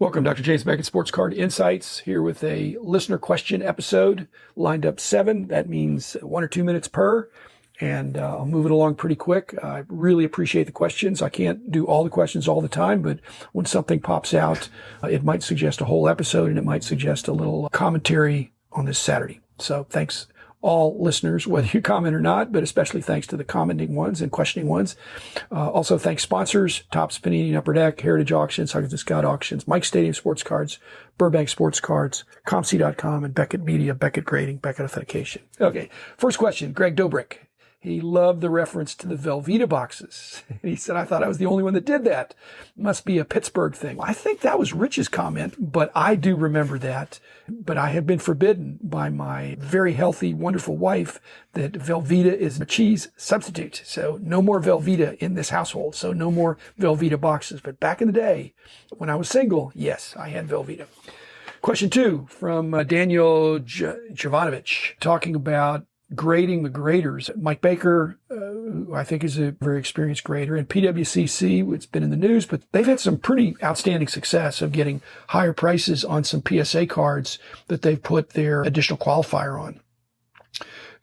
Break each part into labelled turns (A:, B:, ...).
A: Welcome, Dr. James Beckett, Sports Card Insights, here with a listener question episode. Lined up 7. That means 1 or 2 minutes per. And I'll move it along pretty quick. I really appreciate the questions. I can't do all the questions all the time, but when something pops out, it might suggest a whole episode and it might suggest a little commentary on this Saturday. So thanks all listeners, whether you comment or not, but especially thanks to the commenting ones and questioning ones. Also thanks sponsors, Topps, Panini, and Upper Deck, Heritage Auctions, Huggins & Scott Auctions, Mike Stadium Sports Cards, Burbank Sports Cards, ComC.com, and Beckett Media, Beckett Grading, Beckett Authentication. Okay, first question, Greg Dobrick. He loved the reference to the Velveeta boxes. He said, I thought I was the only one that did that. Must be a Pittsburgh thing. I think that was Rich's comment, but I do remember that. But I have been forbidden by my very healthy, wonderful wife that Velveeta is a cheese substitute. So no more Velveeta in this household. So no more Velveeta boxes. But back in the day, when I was single, yes, I had Velveeta. Question 2 from Daniel Jovanovich, talking about grading the graders. Mike Baker, who I think is a very experienced grader, and PWCC, it's been in the news, but they've had some pretty outstanding success of getting higher prices on some PSA cards that they've put their additional qualifier on.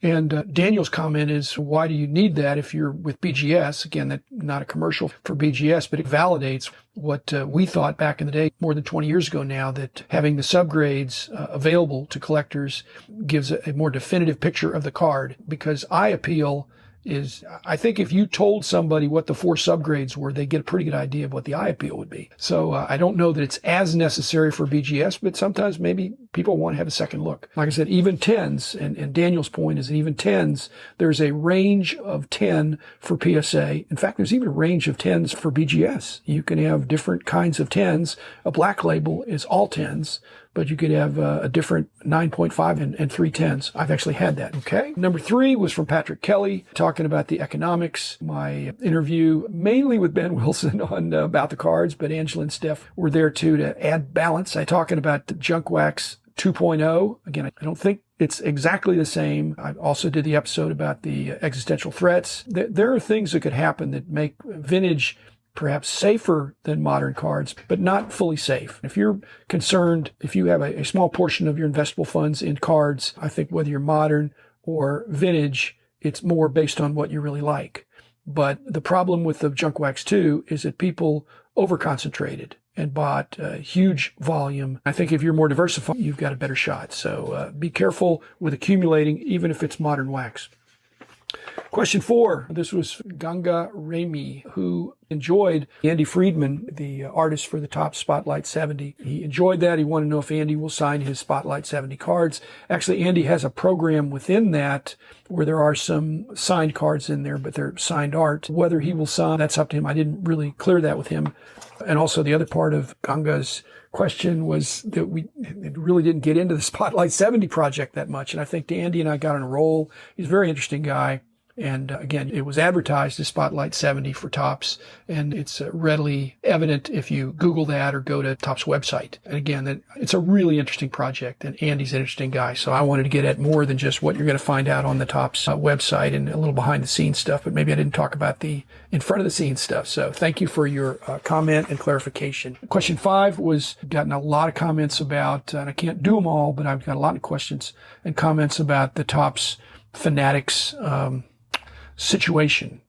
A: And Daniel's comment is, why do you need that if you're with BGS? Again, that's not a commercial for BGS, but it validates what we thought back in the day, more than 20 years ago now, that having the subgrades available to collectors gives a more definitive picture of the card. Because eye appeal is, I think if you told somebody what the 4 subgrades were, they'd get a pretty good idea of what the eye appeal would be. So I don't know that it's as necessary for BGS, but sometimes maybe people want to have a second look. Like I said, even 10s, and Daniel's point is that even 10s, there's a range of 10 for PSA. In fact, there's even a range of 10s for BGS. You can have different kinds of 10s. A black label is all 10s, but you could have a different 9.5 and 3 10s. I've actually had that. Okay. Number 3 was from Patrick Kelly, talking about the economics. My interview mainly with Ben Wilson on about the cards, but Angela and Steph were there too to add balance. I talking about the Junk Wax 2.0. Again, I don't think it's exactly the same. I also did the episode about the existential threats. There are things that could happen that make vintage perhaps safer than modern cards, but not fully safe. If you're concerned, if you have a small portion of your investable funds in cards, I think whether you're modern or vintage, it's more based on what you really like. But the problem with the Junk Wax 2 is that people over-concentrated and bought a huge volume. I think if you're more diversified, you've got a better shot. So be careful with accumulating, even if it's modern wax. Question 4. This was Ganga Remy, who enjoyed Andy Friedman, the artist for the Topps Spotlight 70. He enjoyed that. He wanted to know if Andy will sign his Spotlight 70 cards. Actually, Andy has a program within that where there are some signed cards in there, but they're signed art. Whether he will sign, that's up to him. I didn't really clear that with him. And also the other part of Ganga's question was that it really didn't get into the Spotlight 70 project that much. And I think Andy and I got on a roll. He's a very interesting guy. And again, it was advertised as Spotlight 70 for Topps, and it's readily evident if you Google that or go to Topps website. And again, it's a really interesting project, and Andy's an interesting guy. So I wanted to get at more than just what you're going to find out on the Topps website and a little behind the scenes stuff, but maybe I didn't talk about the in front of the scenes stuff. So thank you for your comment and clarification. Question 5 was gotten a lot of comments about, and I can't do them all, but I've got a lot of questions and comments about the Topps Fanatics situation.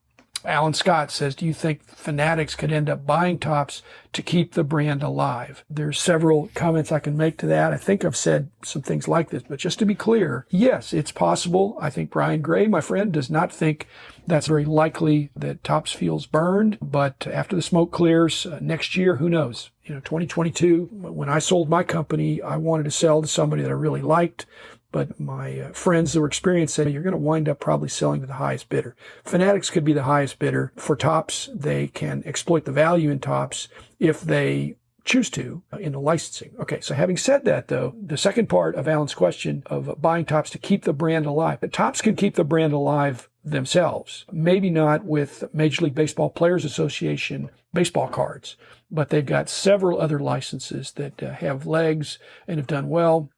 A: Alan Scott says, do you think Fanatics could end up buying Topps to keep the brand alive? There's several comments I can make to that. I think I've said some things like this, but just to be clear, yes, it's possible. I think Brian Gray, my friend, does not think that's very likely that Topps feels burned, but after the smoke clears next year, who knows? 2022, when I sold my company, I wanted to sell to somebody that I really liked. But my friends that were experienced said, you're going to wind up probably selling to the highest bidder. Fanatics could be the highest bidder. For Topps, they can exploit the value in Topps if they choose to in the licensing. Okay, so having said that, though, the second part of Alan's question of buying Topps to keep the brand alive. But Topps can keep the brand alive themselves. Maybe not with Major League Baseball Players Association baseball cards, but they've got several other licenses that have legs and have done well.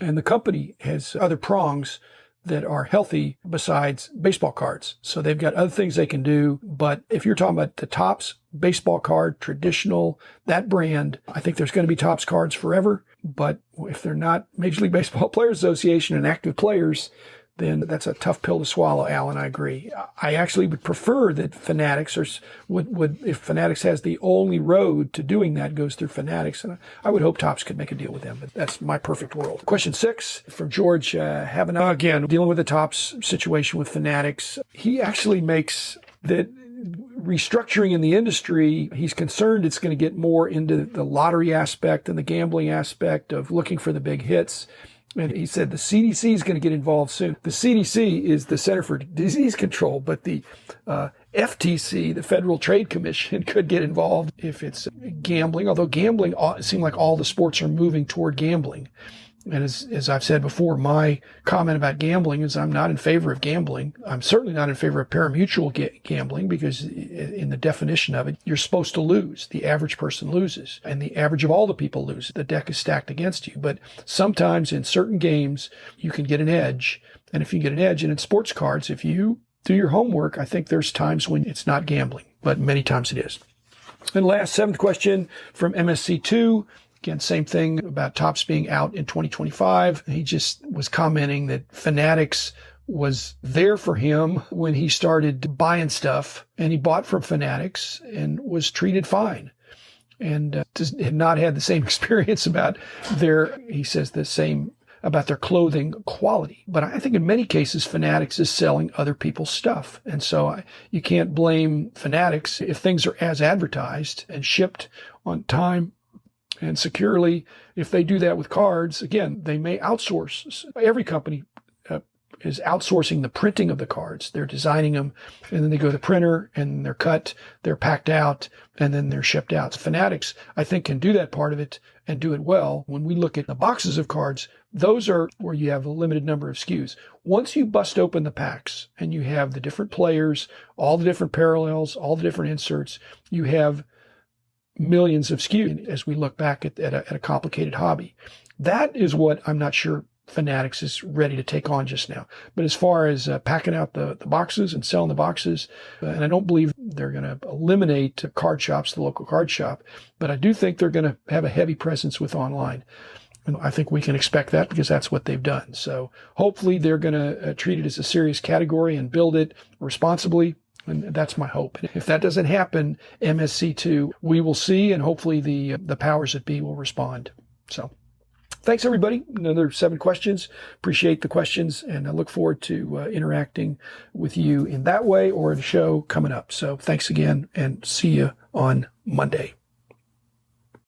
A: And the company has other prongs that are healthy besides baseball cards. So they've got other things they can do. But if you're talking about the Topps baseball card, traditional, that brand. I think there's going to be Topps cards forever, but if they're not Major League Baseball Players Association and active players, then that's a tough pill to swallow, Alan. I agree. I actually would prefer that Fanatics would if Fanatics has the only road to doing that goes through Fanatics, and I would hope Topps could make a deal with them, but that's my perfect world. Question 6 from George Havana, again, dealing with the Topps situation with Fanatics. He actually makes that restructuring in the industry, he's concerned it's going to get more into the lottery aspect and the gambling aspect of looking for the big hits. And he said the CDC is going to get involved soon. The CDC is the Center for Disease Control, but the FTC, the Federal Trade Commission, could get involved if it's gambling, although gambling, it seems like all the sports are moving toward gambling. And as I've said before, my comment about gambling is I'm not in favor of gambling. I'm certainly not in favor of parimutuel gambling because in the definition of it, you're supposed to lose. The average person loses, and the average of all the people lose. The deck is stacked against you. But sometimes in certain games, you can get an edge. And if you get an edge, and in sports cards, if you do your homework, I think there's times when it's not gambling, but many times it is. And last, 7th question from MSC2. Again, same thing about Topps being out in 2025. He just was commenting that Fanatics was there for him when he started buying stuff, and he bought from Fanatics and was treated fine, and had not had the same experience about he says the same about their clothing quality. But I think in many cases, Fanatics is selling other people's stuff. And so you can't blame Fanatics if things are as advertised and shipped on time and securely. If they do that with cards, again, they may outsource. Every company is outsourcing the printing of the cards. They're designing them, and then they go to the printer, and they're cut, they're packed out, and then they're shipped out. So Fanatics, I think, can do that part of it and do it well. When we look at the boxes of cards, those are where you have a limited number of SKUs. Once you bust open the packs and you have the different players, all the different parallels, all the different inserts, you have millions of SKUs as we look back at a complicated hobby. That is what I'm not sure Fanatics is ready to take on just now. But as far as packing out the boxes and selling the boxes, and I don't believe they're going to eliminate card shops, the local card shop, but I do think they're going to have a heavy presence with online. And I think we can expect that because that's what they've done. So hopefully they're going to treat it as a serious category and build it responsibly. And that's my hope. If that doesn't happen, MSC2, we will see, and hopefully the powers that be will respond. So thanks, everybody. Another 7 questions. Appreciate the questions, and I look forward to interacting with you in that way or at a show coming up. So thanks again, and see you on Monday.